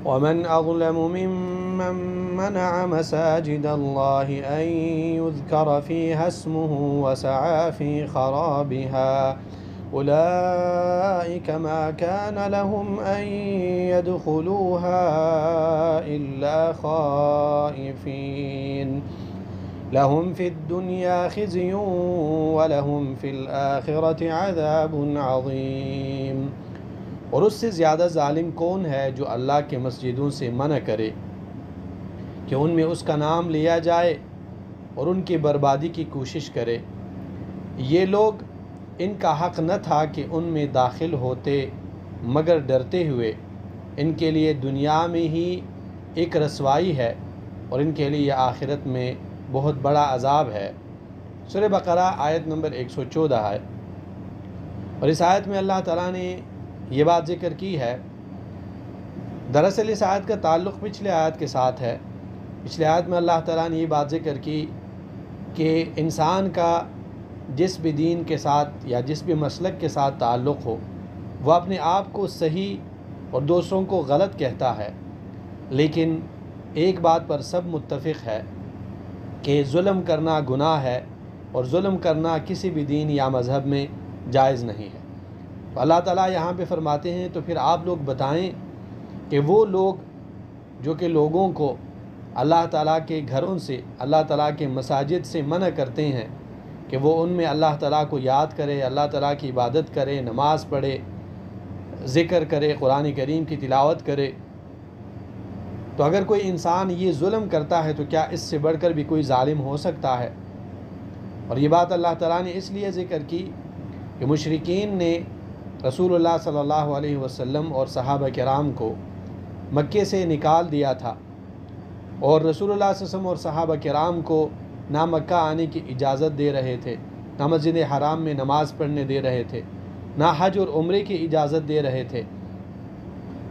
ومن أظلم ممن منع مساجد الله أن يذكر فيها اسمه وسعى في خرابها أولئك ما كان لهم أن يدخلوها إلا خائفين لهم في الدنيا خزي ولهم في الآخرة عذاب عظيم۔ اور اس سے زیادہ ظالم کون ہے جو اللہ کے مسجدوں سے منع کرے کہ ان میں اس کا نام لیا جائے اور ان کی بربادی کی کوشش کرے۔ یہ لوگ ان کا حق نہ تھا کہ ان میں داخل ہوتے مگر ڈرتے ہوئے، ان کے لیے دنیا میں ہی ایک رسوائی ہے اور ان کے لیے آخرت میں بہت بڑا عذاب ہے۔ سورہ بقرہ آیت نمبر 114 ہے۔ اور اس آیت میں اللہ تعالیٰ نے یہ بات ذکر کی ہے۔ دراصل اس آیت کا تعلق پچھلے آیت کے ساتھ ہے۔ پچھلے آیت میں اللہ تعالیٰ نے یہ بات ذکر کی کہ انسان کا جس بھی دین کے ساتھ یا جس بھی مسلک کے ساتھ تعلق ہو، وہ اپنے آپ کو صحیح اور دوسروں کو غلط کہتا ہے، لیکن ایک بات پر سب متفق ہے کہ ظلم کرنا گناہ ہے اور ظلم کرنا کسی بھی دین یا مذہب میں جائز نہیں ہے۔ تو اللہ تعالیٰ یہاں پہ فرماتے ہیں تو پھر آپ لوگ بتائیں کہ وہ لوگ جو کہ لوگوں کو اللہ تعالیٰ کے گھروں سے، اللہ تعالیٰ کے مساجد سے منع کرتے ہیں کہ وہ ان میں اللہ تعالیٰ کو یاد کرے، اللہ تعالیٰ کی عبادت کرے، نماز پڑھے، ذکر کرے، قرآن کریم کی تلاوت کرے، تو اگر کوئی انسان یہ ظلم کرتا ہے تو کیا اس سے بڑھ کر بھی کوئی ظالم ہو سکتا ہے؟ اور یہ بات اللہ تعالیٰ نے اس لیے ذکر کی کہ مشرکین نے رسول اللہ صلی اللہ علیہ وسلم اور صحابہ کرام کو مکے سے نکال دیا تھا، اور رسول اللہ صلی اللہ علیہ وسلم اور صحابہ کرام کو نہ مکہ آنے کی اجازت دے رہے تھے، نہ مسجد حرام میں نماز پڑھنے دے رہے تھے، نہ حج اور عمرے کی اجازت دے رہے تھے۔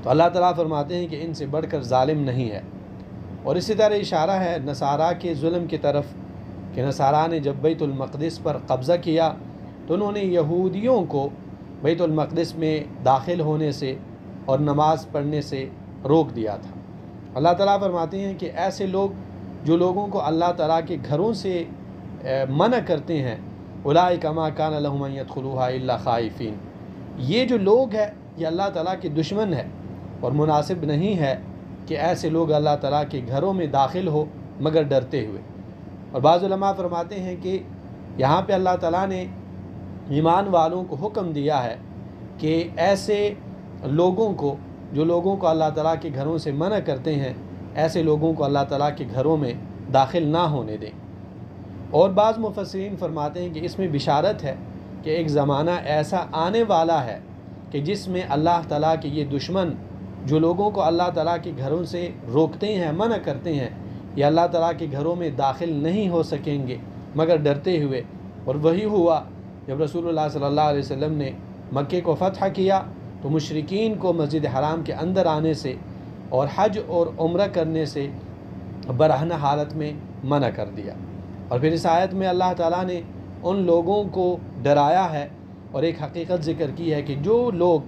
تو اللہ تعالیٰ فرماتے ہیں کہ ان سے بڑھ کر ظالم نہیں ہے۔ اور اسی طرح اشارہ ہے نصارہ کے ظلم کی طرف کہ نصارہ نے جب بیت المقدس پر قبضہ کیا تو انہوں نے یہودیوں کو بیت المقدس میں داخل ہونے سے اور نماز پڑھنے سے روک دیا تھا۔ اللہ تعالیٰ فرماتے ہیں کہ ایسے لوگ جو لوگوں کو اللہ تعالیٰ کے گھروں سے منع کرتے ہیں، اولئک ما کان لهم ان يدخلوها الا خائفین، یہ جو لوگ ہیں یہ اللہ تعالیٰ کے دشمن ہے، اور مناسب نہیں ہے کہ ایسے لوگ اللہ تعالیٰ کے گھروں میں داخل ہو مگر ڈرتے ہوئے۔ اور بعض علماء فرماتے ہیں کہ یہاں پہ اللہ تعالیٰ نے ایمان والوں کو حکم دیا ہے کہ ایسے لوگوں کو جو لوگوں کو اللہ تعالیٰ کے گھروں سے منع کرتے ہیں، ایسے لوگوں کو اللہ تعالیٰ کے گھروں میں داخل نہ ہونے دیں۔ اور بعض مفسرین فرماتے ہیں کہ اس میں بشارت ہے کہ ایک زمانہ ایسا آنے والا ہے کہ جس میں اللہ تعالیٰ کے یہ دشمن جو لوگوں کو اللہ تعالیٰ کے گھروں سے روکتے ہیں، منع کرتے ہیں، یہ اللہ تعالیٰ کے گھروں میں داخل نہیں ہو سکیں گے مگر ڈرتے ہوئے۔ اور وہی ہوا جب رسول اللہ صلی اللہ علیہ وسلم نے مکے کو فتح کیا تو مشرکین کو مسجد حرام کے اندر آنے سے اور حج اور عمرہ کرنے سے برہنہ حالت میں منع کر دیا۔ اور پھر اس آیت میں اللہ تعالیٰ نے ان لوگوں کو ڈرایا ہے اور ایک حقیقت ذکر کی ہے کہ جو لوگ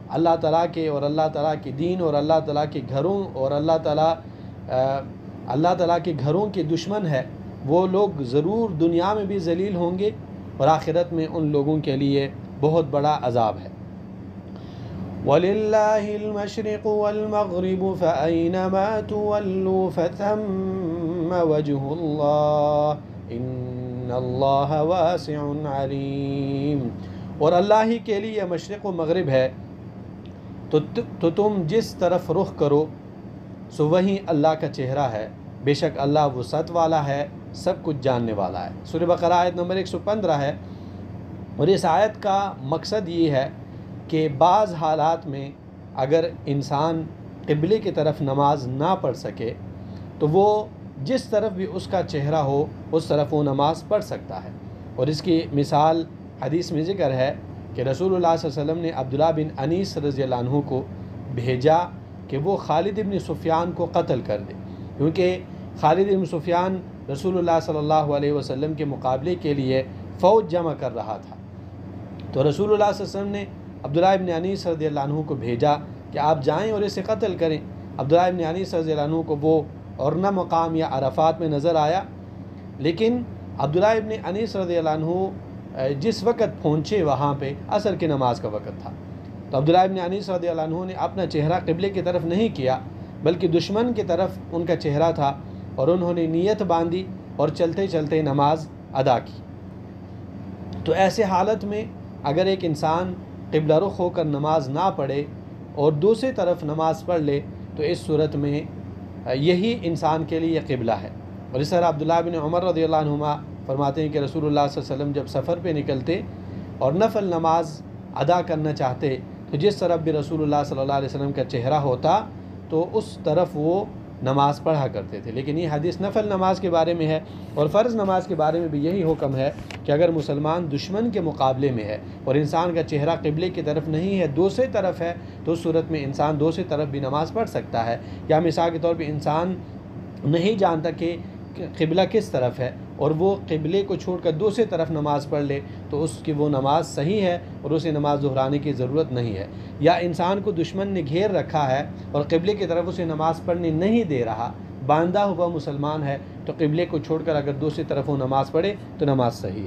اللہ تعالیٰ کے اور اللہ تعالیٰ کے دین اور اللہ تعالیٰ کے گھروں اور اللہ تعالیٰ کے گھروں کے دشمن ہے، وہ لوگ ضرور دنیا میں بھی ذلیل ہوں گے اور آخرت میں ان لوگوں کے لیے بہت بڑا عذاب ہے۔ وَلِلَّهِ الْمَشْرِقُ وَالْمَغْرِبُ فَأَيْنَمَا تُوَلُّوا فَثَمَّ وَجْهُ اللَّهِ إِنَّ اللَّهَ وَاسِعٌ عَلِيمٌ۔ اور اللہ ہی کے لیے مشرق و مغرب ہے، تو تم جس طرف رخ کرو سو وہیں اللہ کا چہرہ ہے، بے شک اللہ وسعت والا ہے، سب کچھ جاننے والا ہے۔ سورہ بقرہ آیت نمبر 115 ہے۔ اور اس آیت کا مقصد یہ ہے کہ بعض حالات میں اگر انسان قبلے کی طرف نماز نہ پڑھ سکے تو وہ جس طرف بھی اس کا چہرہ ہو اس طرف وہ نماز پڑھ سکتا ہے۔ اور اس کی مثال حدیث میں ذکر ہے کہ رسول اللہ صلی اللہ علیہ وسلم نے عبداللہ بن انیس رضی اللہ عنہ کو بھیجا کہ وہ خالد بن سفیان کو قتل کر دے، کیونکہ خالد بن سفیان رسول اللہ صلی اللہ علیہ وسلم کے مقابلے کے لیے فوج جمع کر رہا تھا۔ تو رسول اللہ صلی اللہ علیہ وسلم نے عبداللہ بن انیس رضی اللہ عنہ کو بھیجا کہ آپ جائیں اور اسے قتل کریں، عبداللہ ابن انیس رضی اللہ عنہ کو وہ عرنہ مقام یا عرفات میں نظر آیا، لیکن عبداللہ ابن انیس رضی اللہ عنہ جس وقت پہنچے وہاں پہ عصر کی نماز کا وقت تھا، تو عبداللہ ابن انیس رضی اللہ عنہ نے اپنا چہرہ قبلے کی طرف نہیں کیا بلکہ دشمن کی طرف ان کا چہرہ تھا، اور انہوں نے نیت باندھی اور چلتے چلتے نماز ادا کی۔ تو ایسے حالت میں اگر ایک انسان قبلہ رخ ہو کر نماز نہ پڑھے اور دوسری طرف نماز پڑھ لے تو اس صورت میں یہی انسان کے لیے قبلہ ہے۔ اور اس طرح عبداللہ بن عمر رضی اللہ عنہما فرماتے ہیں کہ رسول اللہ صلی اللہ علیہ وسلم جب سفر پہ نکلتے اور نفل نماز ادا کرنا چاہتے تو جس طرف بھی رسول اللہ صلی اللہ علیہ وسلم کا چہرہ ہوتا تو اس طرف وہ نماز پڑھا کرتے تھے۔ لیکن یہ حدیث نفل نماز کے بارے میں ہے، اور فرض نماز کے بارے میں بھی یہی حکم ہے کہ اگر مسلمان دشمن کے مقابلے میں ہے اور انسان کا چہرہ قبلے کی طرف نہیں ہے، دوسری طرف ہے، تو اس صورت میں انسان دوسری طرف بھی نماز پڑھ سکتا ہے۔ یا مثال کے طور پہ انسان نہیں جانتا کہ قبلہ کس طرف ہے اور وہ قبلے کو چھوڑ کر دوسری طرف نماز پڑھ لے تو اس کی وہ نماز صحیح ہے اور اسے نماز دہرانے کی ضرورت نہیں ہے۔ یا انسان کو دشمن نے گھیر رکھا ہے اور قبلے کی طرف اسے نماز پڑھنے نہیں دے رہا، باندھا ہوا مسلمان ہے، تو قبلے کو چھوڑ کر اگر دوسری طرف وہ نماز پڑھے تو نماز صحیح ہے۔